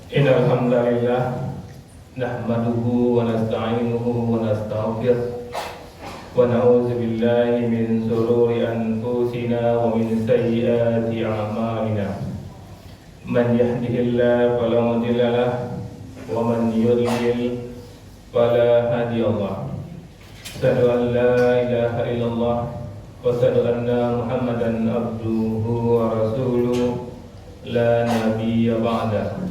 Innal hamdalillah nahmaduhu wa nasta'inuhu wa nastaghfiruh wa na'udzu billahi min shururi anfusina wa min sayyiati a'malina. Man yahdihillahu fala mudilla lahu wa man yudlil fala hadiya lahu. Asyhadu an la ilaha illallah wa asyhadu anna Muhammadan abduhu wa rasuluh la nabiyya ba'da.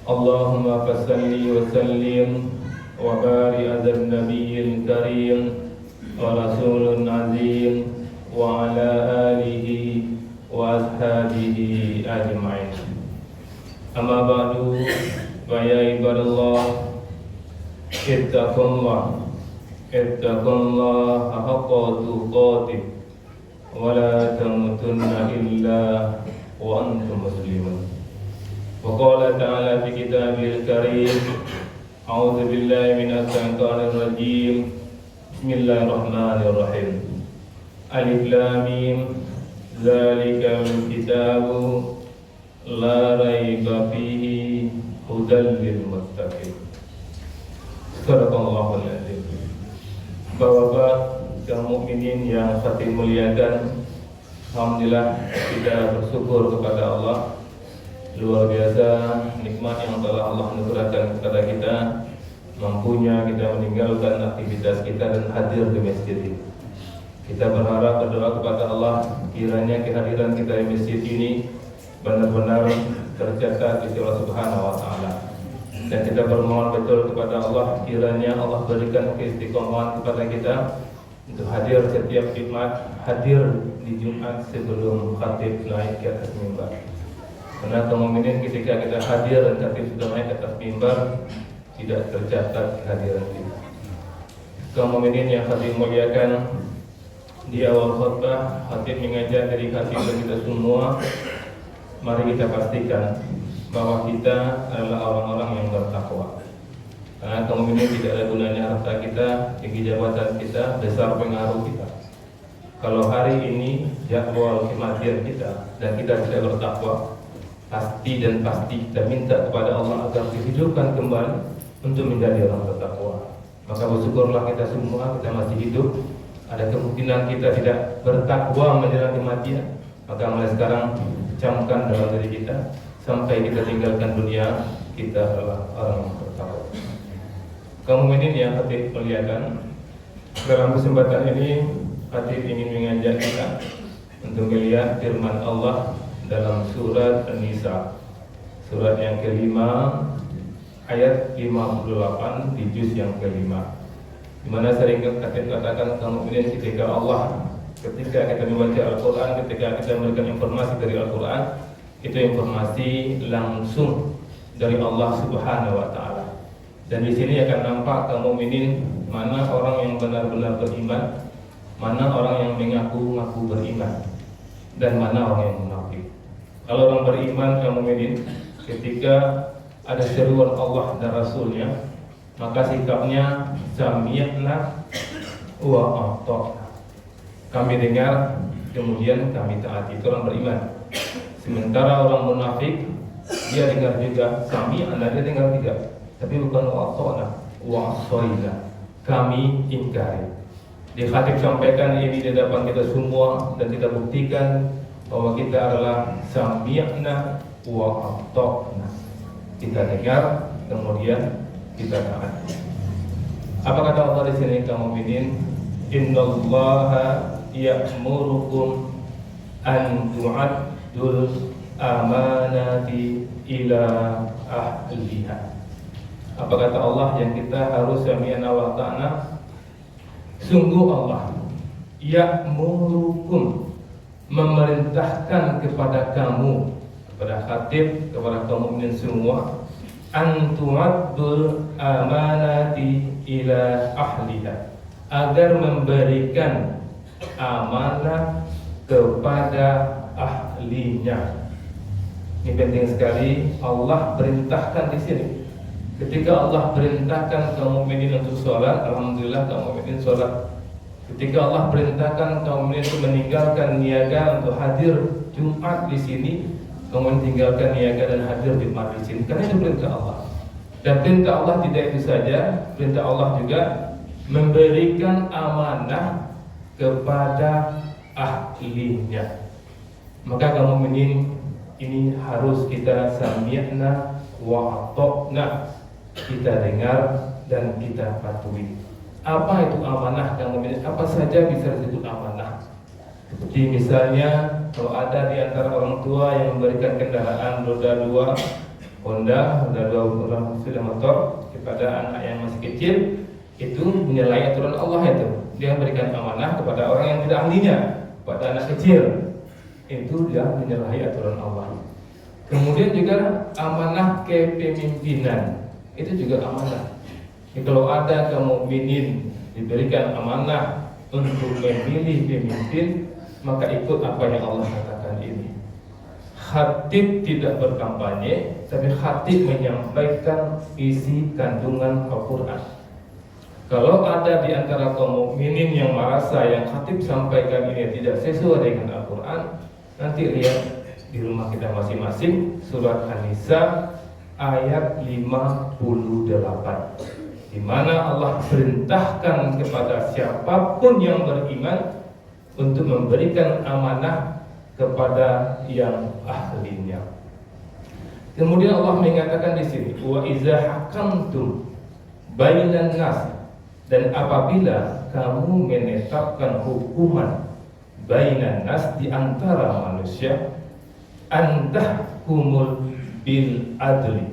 Allahumma fassalli wa sallim wa barik ala nabiyil karim wa rasulun azim wa ala alihi wa ashabihi ajma'in. Amma ba'du, fa ya ibadallah, ittaqullah haqqa tuqatih wa la tamutunna illa wa antum muslimun. Wa qala ta'ala fi kitabil karim, a'udzu billahi minasy syaithanir rajim. Bismillahirrahmanirrahim. Alif lam mim, zalikal kitabu la raiba fihi hudal lil muttaqin. Sadaqallahul azim. Bapak-bapak kaum mukminin yang saya muliakan, alhamdulillah kita bersyukur kepada Allah. Luar biasa nikmat yang telah Allah anugerahkan kepada kita, mampunya kita meninggalkan aktivitas kita dan hadir di masjid ini. Kita berharap, berdoa kepada Allah, kiranya kehadiran kita di masjid ini benar-benar tercatat di Allah Subhanahu wa Ta'ala. Dan kita bermohon betul kepada Allah, kiranya Allah berikan keistiqomahan kepada kita untuk hadir setiap Jumat, hadir di Jumat sebelum khatib naik ke atas mimbar. Karena kaum mukminin ketika kita hadir dan khatib sudah naik ke atas mimbar, tidak tercatat kehadiran kita. Kaum mukminin yang khatib muliakan, di awal khutbah khatib mengajak dari khatib dan kita semua, mari kita pastikan bahwa kita adalah orang-orang yang bertakwa. Karena kaum mukminin tidak ada gunanya harta kita, tinggi jabatan kita, besar pengaruh kita, kalau hari ini jadwal kematian kita dan kita tidak bertakwa, pasti kita minta kepada Allah agar dihidupkan kembali untuk menjadi orang bertakwa. Maka bersyukurlah kita semua, kita masih hidup. Ada kemungkinan kita tidak bertakwa menjelang kematian, maka mulai sekarang camkan dalam diri kita sampai kita tinggalkan dunia, kita adalah orang yang bertakwa. Kaum mukminin yang khatib muliakan, dalam kesempatan ini khatib ingin mengajak kita untuk melihat firman Allah dalam surat An-Nisa, surat yang kelima, ayat 58 di juz yang kelima, di mana sering khatib katakan kaum mukminin ketika kita membaca Al-Quran, ketika kita memberikan informasi dari Al-Quran, itu informasi langsung dari Allah Subhanahu wa Ta'ala. Dan di sini akan nampak kaum mukminin mana orang yang benar-benar beriman, mana orang yang mengaku-ngaku beriman, dan mana orang yang munafik. Kalau orang beriman kaum mukminin, ketika ada seruan Allah dan Rasulnya, maka sikapnya sami'na wa ata'na. Kami dengar, kemudian kami taati. Itu orang beriman. Sementara orang munafik, dia dengar juga sami'na, dia dengar juga, tapi bukan wa ata'na, wa asaina, kami ingkari. Di khatib sampaikan ini di depan kita semua dan kita buktikan bahwa kita adalah sami'na wa ata'na. Kita dengar, kemudian kita taat. Apa kata Allah di sini kaum mukminin? Innallaha ya'murukum an tu'addul amanati ila ahliha. Apa kata Allah yang kita harus sami'na wa ata'na? Sungguh Allah ya'murukum, memerintahkan kepada kamu, kepada khatib, kepada kaum mukminin semua, an tu'addul amanati ila ahliha, agar memberikan amanah kepada ahlinya. Ini penting sekali. Allah perintahkan di sini. Ketika Allah perintahkan kaum mukminin untuk sholat, alhamdulillah kaum mukminin sholat. Ketika Allah perintahkan kaum mukminin untuk meninggalkan niaga untuk hadir Jumat di sini, kamu tinggalkan niaga dan hadir di majlis ini, karena itu perintah Allah. Dan perintah Allah tidak itu saja, perintah Allah juga memberikan amanah kepada ahlinya. Maka kaum mukminin ini harus kita sami'na wa ata'na, kita dengar dan kita patuhi. Apa itu amanah kaum mukminin? Apa saja bisa disebut amanah? Seperti misalnya kalau ada di antara orang tua yang memberikan kendaraan roda 2 Honda, roda 2 sepeda motor kepada anak yang masih kecil, itu menyalahi aturan Allah itu. Dia memberikan amanah kepada orang yang tidak ahlinya, pada anak kecil. Itu dia menyalahi aturan Allah. Kemudian juga amanah kepemimpinan, itu juga amanah. Jadi kalau ada kaum mukminin diberikan amanah untuk memilih pemimpin, maka ikut apa yang Allah katakan ini. Khatib tidak berkampanye, tapi khatib menyampaikan isi kandungan Al-Quran. Kalau ada di antara kaum mukminin yang merasa yang khatib sampaikan ini tidak sesuai dengan Al-Quran, nanti lihat di rumah kita masing-masing, surat An-Nisa ayat 58, di mana Allah perintahkan kepada siapapun yang beriman untuk memberikan amanah kepada yang ahlinya. Kemudian Allah mengatakan di sini, wa iza hakamtum bainan nas, dan apabila kamu menetapkan hukuman bainan nas, di antara manusia, antahkumul bil adli,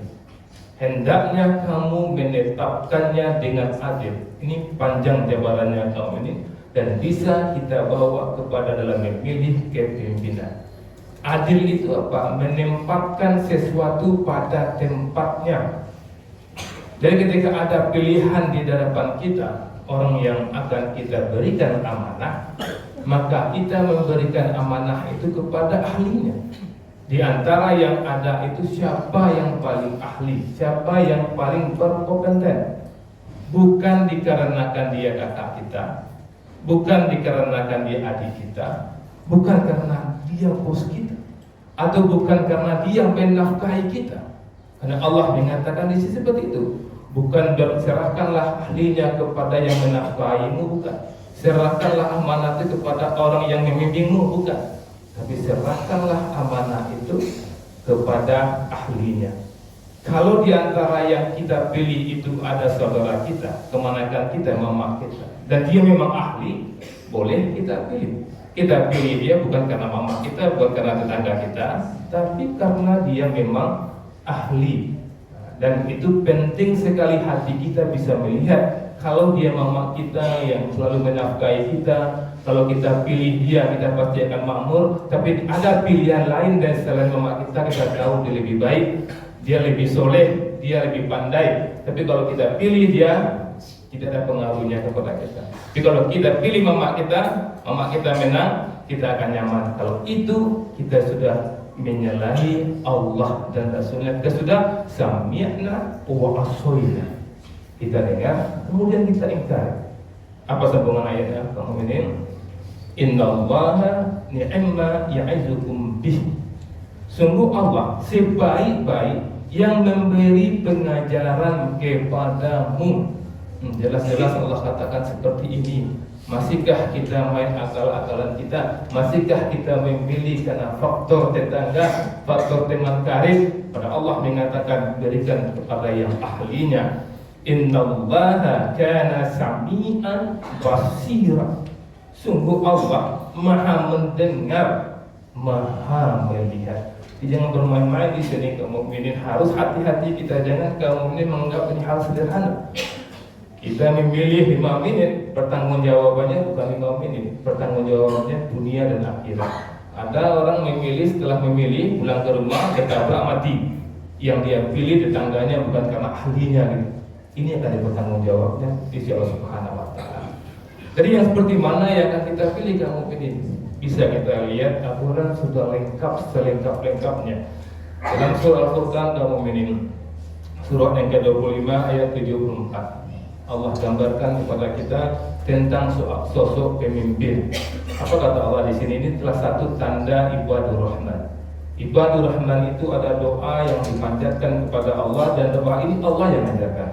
hendaknya kamu menetapkannya dengan adil. Ini panjang jabarannya kaum ini, dan bisa kita bawa kepada dalam memilih kepemimpinan. Adil itu apa? Menempatkan sesuatu pada tempatnya. Jadi ketika ada pilihan di hadapan kita, orang yang akan kita berikan amanah, maka kita memberikan amanah itu kepada ahlinya. Di antara yang ada itu siapa yang paling ahli, siapa yang paling berkompeten. Bukan dikarenakan dia kakak kita, bukan dikarenakan dia adik kita, bukan karena dia bos kita, atau bukan karena dia menafkahi kita. Karena Allah mengatakan di sisi seperti itu. Bukan serahkanlah ahlinya kepada yang menafkahimu, bukan. Serahkanlah amanah itu kepada orang yang membimbingmu, bukan. Tapi serahkanlah amanah itu kepada ahlinya. Kalau di antara yang kita pilih itu ada saudara kita, kemanakan kita, mama kita, dan dia memang ahli, boleh kita pilih. Kita pilih dia bukan karena mama kita, bukan karena tetangga kita, tapi karena dia memang ahli. Dan itu penting sekali hati kita bisa melihat, kalau dia mama kita yang selalu menafkahi kita, kalau kita pilih dia, kita pasti akan makmur. Tapi ada pilihan lain dan selain mama kita tahu dia lebih baik, dia lebih soleh, dia lebih pandai. Tapi kalau kita pilih dia, tidak ada pengaruhnya kepada kita. Tapi kalau kita pilih mama kita menang, kita akan nyaman. Kalau itu kita sudah menyalahi Allah dan Rasulnya, kita sudah sami'na wa asoina, kita dengar kemudian kita ingkar. Apa sambungan ayatnya kaum mukminin? Innallaha ni'ma ya'izukum bih, sungguh Allah sebaik-baik yang memberi pengajaran kepadamu. Jelas-jelas Allah katakan seperti ini. Masihkah kita main akal-akalan kita? Masihkah kita memilih karena faktor tetangga, faktor teman karib? Pada Allah mengatakan berikan kepada yang ahlinya. Innallaha kana sami'an basira, sungguh Allah maha mendengar, maha melihat. Jadi jangan bermain-main di sini kaum mukminin, harus hati-hati kita. Jangan kaum mukminin menganggap ini hal sederhana. Kita memilih 5 menit, pertanggungjawabannya bukan 5 menit, pertanggungjawabannya dunia dan akhirat. Ada orang memilih, setelah memilih pulang ke rumah ketabrak mati. Yang dia pilih tetangganya bukan karena ahlinya gitu. Ini akan dipertanggungjawabnya di sisi Allah Subhanahu wa taala. Jadi yang seperti mana yang akan kita pilih kamu ini? Bisa kita lihat Al-Quran sudah lengkap, selengkap-lengkapnya. Dalam surah Al-Furqan kamu ini, surah yang ke-25 ayat 74. Allah gambarkan kepada kita tentang sosok pemimpin. Apa kata Allah di sini? Ini telah satu tanda ibadur rahman. Ibadur Rahman itu ada doa yang dipanjatkan kepada Allah, dan doa ini Allah yang ajarkan.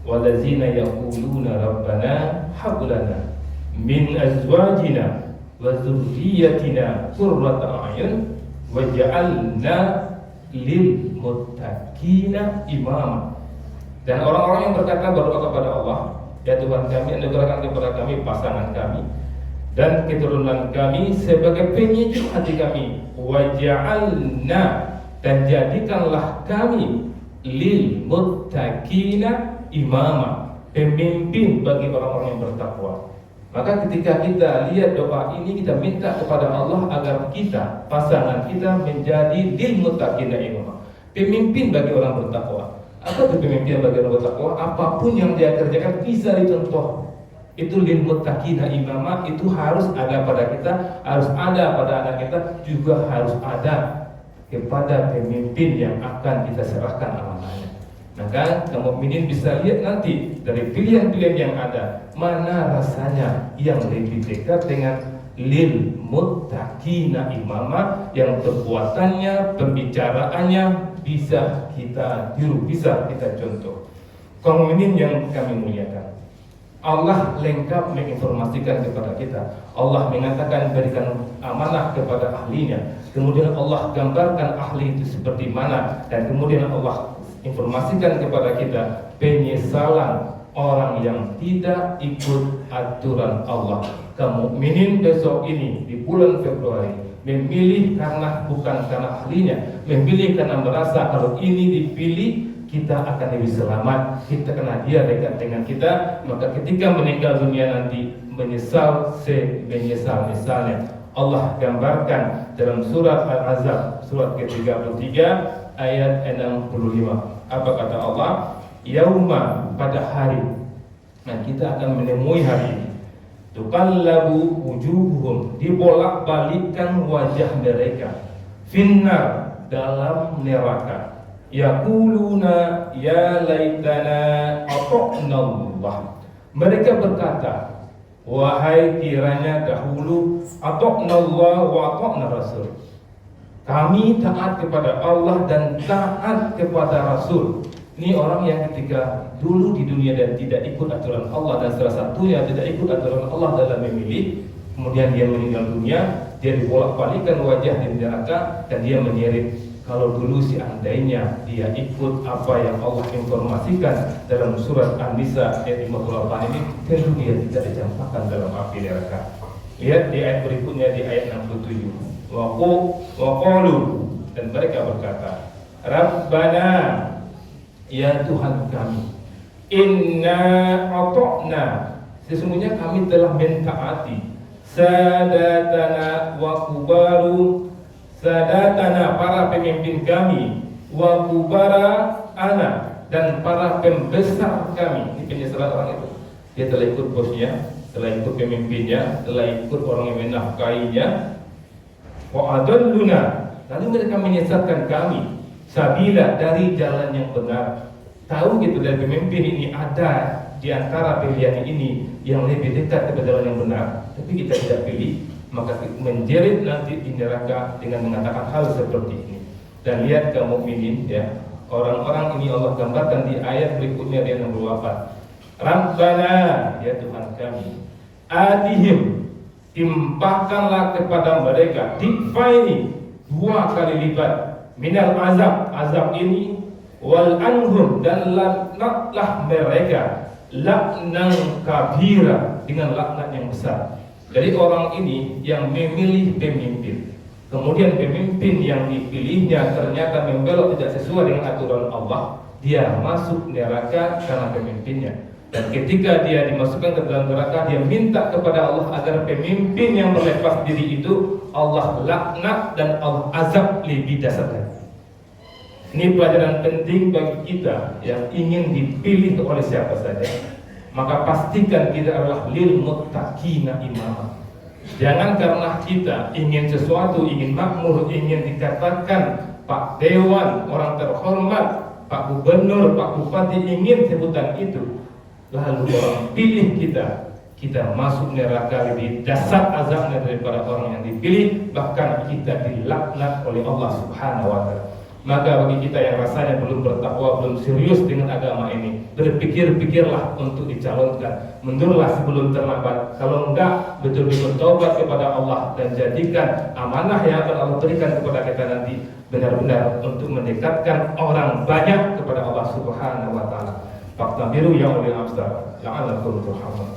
Wallazina yaquluna rabbana hab lana min azwajina wa dzurriyyatina qurrata a'yun waj'alna lil muttaqina imama. Dan orang-orang yang berkata berdoa kepada Allah, ya Tuhan kami, anugerahkan kepada kami pasangan kami dan keturunan kami sebagai penyejuk hati kami, waj'alna, dan jadikanlah kami lil muttaqina imama, pemimpin bagi orang-orang yang bertakwa. Maka ketika kita lihat doa ini, kita minta kepada Allah agar kita, pasangan kita menjadi lil muttaqina imama, pemimpin bagi orang bertakwa. Apa itu pemimpin bagi orang bertakwa? Apapun yang dia kerjakan bisa dicontoh. Itu lil muttaqina imama, itu harus ada pada kita, harus ada pada anak kita, juga harus ada kepada pemimpin yang akan kita serahkan amanahnya. Maka kaum mukminin bisa lihat nanti dari pilihan-pilihan yang ada, mana rasanya yang lebih dekat dengan lil muttaqina imama, yang perbuatannya, pembicaraannya bisa kita tiru, bisa kita contoh. Kaum mukminin yang kami muliakan, Allah lengkap menginformasikan kepada kita. Allah mengatakan berikan amanah kepada ahlinya. Kemudian Allah gambarkan ahli itu seperti mana, dan kemudian Allah informasikan kepada kita penyesalan orang yang tidak ikut aturan Allah. Kaum mukminin besok ini di bulan Februari memilih bukan karena ahlinya, memilih karena merasa kalau ini dipilih kita akan lebih selamat, kita karena dia dekat dengan kita, maka ketika meninggal dunia nanti menyesal semenyesal-nyesalnya. Allah gambarkan dalam surat Al-Ahzab surat ke-33 ayat 65. Apa kata Allah? Yauma, pada hari. Nah, kita akan menemui hari ini. Tuqallabu wujuhum, dibolak-balikkan wajah mereka. Finnar, dalam neraka. Yaquluna ya laitana ata'na Allah. Mereka berkata, wahai kiranya dahulu ata'na Allah wa ata'na Rasul, kami taat kepada Allah dan taat kepada Rasul. Ini orang yang ketika dulu di dunia dan tidak ikut aturan Allah, dan salah satunya tidak ikut aturan Allah dalam memilih, kemudian dia meninggal dunia, dia dibolak-balikkan wajah di neraka, dan dia menyerit, kalau dulu seandainya dia ikut apa yang Allah informasikan dalam surat An-Nisa ayat 58 ini, tentu dia tidak dicampakkan dalam api neraka. Lihat di ayat berikutnya, di ayat 67. Waqalu, dan mereka berkata, Rabbana, ya Tuhan kami, inna ata'na, sesungguhnya kami telah mentaati sadatana wa kubaru, sadatana, para pemimpin kami, wa kubara ana, dan para pembesar kami. Ini penyesalan orang itu. Dia telah ikut bosnya, telah ikut pemimpinnya, telah ikut orang yang menafkahinya. Wa adalluna, lalu mereka menyesatkan kami, sabila, dari jalan yang benar. Tahu gitu dari pemimpin ini ada di antara pilihan ini yang lebih dekat kepada jalan yang benar, tapi kita tidak pilih, maka menjerit nanti di neraka dengan mengatakan hal seperti ini. Dan lihat kaum mukminin, ya, orang-orang ini Allah gambarkan di ayat berikutnya, di ayat 64. Rabbana, ya Tuhan kami, atihim, timpakanlah kepada mereka difaini, 2 kali lipat, minal azab ini, wal anhum, dan laknatlah mereka, laknan kabira, dengan laknat yang besar. Jadi orang ini yang memilih pemimpin, kemudian pemimpin yang dipilihnya ternyata membelok tidak sesuai dengan aturan Allah, dia masuk neraka karena pemimpinnya. Dan ketika dia dimasukkan ke dalam neraka, dia minta kepada Allah agar pemimpin yang berlepas diri itu Allah laknat dan Allah azab lebih dasar lagi. Ini pelajaran penting bagi kita yang ingin dipilih oleh siapa saja. Maka pastikan kita adalah lil muttaqina imama. Jangan karena kita ingin sesuatu, ingin makmur, ingin dikatakan Pak Dewan, orang terhormat, Pak Gubernur, Pak Bupati, ingin sebutan itu, lalu orang pilih kita kita masuk neraka lebih dahsyat azabnya daripada orang yang dipilih, bahkan kita dilaknat oleh Allah Subhanahu wa taala. Maka bagi kita yang rasanya belum bertakwa, belum serius dengan agama ini, berpikir-pikirlah untuk dicalonkan. Mundurlah sebelum terlambat. Kalau enggak, betul-betul bertobat kepada Allah dan jadikan amanah yang akan Allah berikan kepada kita nanti benar-benar untuk mendekatkan orang banyak kepada Allah Subhanahu wa taala. Faktabiru ya ulil absar, la'allakum turhamun.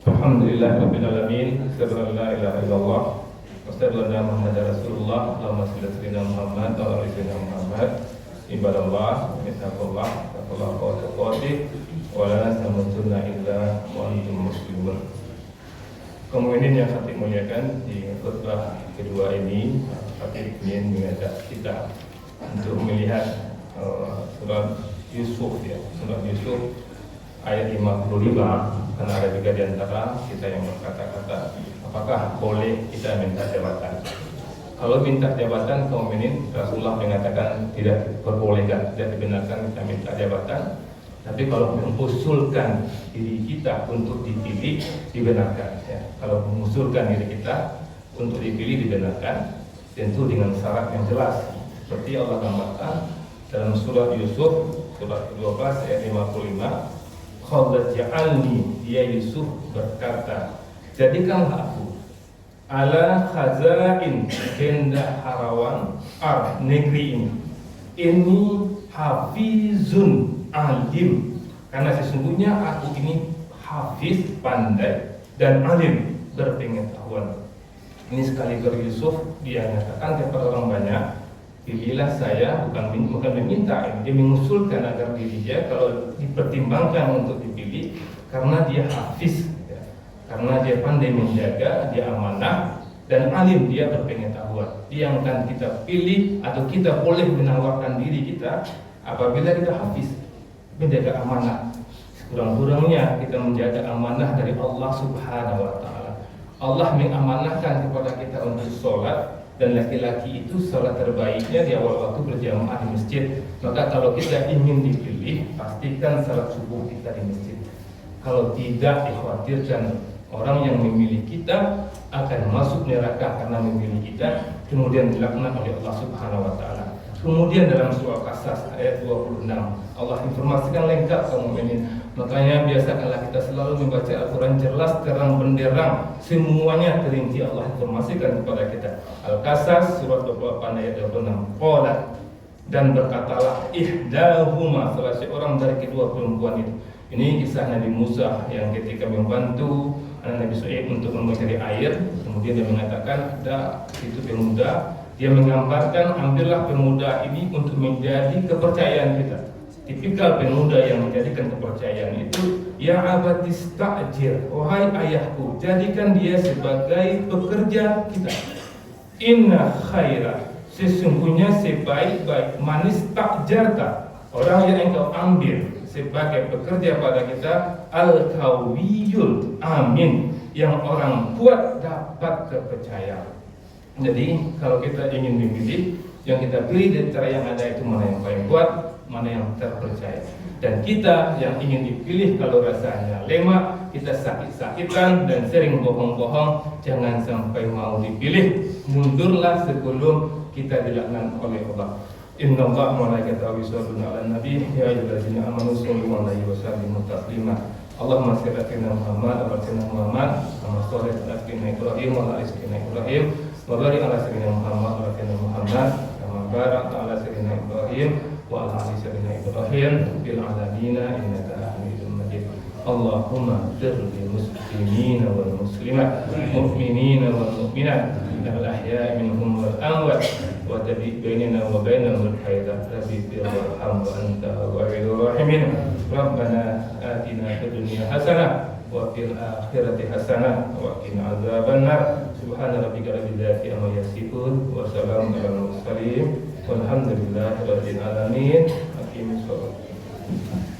Alhamdulillah rabbil alamin, asyhadu an la ilaha illallah wa asyhadu anna muhammadar rasulullah. Allahumma shalli ala sayyidina Muhammad wa ala sayyidina Muhammad. Ibadallah, ittaqullah, taqullah wa taqatih wa la tamutunna illa wa antum muslimun. Kaum mukminin yang khatib muliakan, di khutbah kedua ini khatib ingin mengajak kita untuk melihat surat Yusuf ya, surat Yusuf ayat 55, karena ada juga di antara kita yang berkata-kata, apakah boleh kita minta jabatan? Kalau minta jabatan, kaum mukminin, Rasulullah mengatakan tidak diperbolehkan, tidak dibenarkan kita minta jabatan. Tapi kalau mengusulkan diri kita untuk dipilih, dibenarkan. Ya. Kalau mengusulkan diri kita untuk dipilih, dibenarkan, tentu dengan syarat yang jelas. Seperti Allah gambarkan dalam surat Yusuf, surat 12 ayat 55. Qala ja'alni, dia Yusuf berkata, jadikanlah aku ala khazain benda harawan negeri ini hafizun alim, karena sesungguhnya aku ini hafiz, pandai, dan alim, berpengetahuan. Ini sekaligus Yusuf dia nyatakan kepada orang banyak, pilihlah saya, bukan meminta, dia mengusulkan agar diri dia kalau dipertimbangkan untuk dipilih, karena dia hafiz ya, karena dia pandai menjaga, dia amanah, dan alim, dia berpengetahuan. Dia yang akan kita pilih atau kita boleh menawarkan diri kita apabila kita hafiz, menjaga amanah. Sekurang-kurangnya kita menjaga amanah dari Allah Subhanahu wa taala. Allah mengamanahkan kepada kita untuk sholat, dan laki-laki itu sholat terbaiknya di awal waktu berjamaah di masjid. Maka kalau kita ingin dipilih, pastikan sholat subuh kita di masjid. Kalau tidak, dikhawatirkan orang yang memilih kita akan masuk neraka karena memilih kita, kemudian dilaknat oleh Allah Subhanahu wa taala. Kemudian dalam surah Qasas ayat 26, Allah informasikan lengkap kaum mukminin. Makanya biasakanlah kita selalu membaca Al-Quran jelas, terang benderang, semuanya terinci Allah informasikan kepada kita. Al-Qasas surat 28 ayat 26. Qala, dan berkatalah ihdahuma, salah seorang dari kedua perempuan itu. Ini kisah Nabi Musa yang ketika membantu anak Nabi Shu'aib untuk mencari air, kemudian dia mengatakan ada itu pemuda. Dia menggambarkan, ambillah pemuda ini untuk menjadi kepercayaan kita. Tipikal pemuda yang menjadikan kepercayaan itu, ya abatis ta'jir, wahai ayahku, jadikan dia sebagai pekerja kita. Inna khaira, sesungguhnya sebaik-baik manis takjarta, orang yang engkau ambil sebagai pekerja pada kita, al-qawiyul amin, yang orang kuat dapat kepercayaan. Jadi kalau kita ingin memilih, yang kita pilih di antara yang ada itu mana yang paling kuat, mana yang terpercaya. Dan kita yang ingin dipilih kalau rasanya lemah, kita sakit-sakitan dan sering bohong-bohong, jangan sampai mau dipilih. Mundurlah sebelum kita dilaknat oleh Allah. Inna Allah malaikatahu yusholluna 'alan nabi ya ayyuhallazina amanu shollu 'alaihi wa sallimu taslima. Allahumma shalli ala Muhammad wa ala Muhammad kama shallaita ala Ibrahim wa ala Ibrahim wa barik ala sayyidina Muhammad wa ala Muhammad kama barakta ala sayyidina Ibrahim wa ala sayyidina Ibrahim fil alamin innaka Hamidum Majid. Allahumma ighfir lil muslimin wal muslimat, mu'minin wal mu'minat, al ahya'i minhum wal amwat, wa tabi' bainana wa bainahum al-hayda rabbi irham wa anta ghafurur rahimin. Rabbana atina fid dunya hasanah wa fil akhirati hasanah wa qina adzabannar. Subhana rabbika rabbil izzati amma yasifun wa salamun alal mursalin walhamdulillahi rabbil alamin. Aqimus shalah.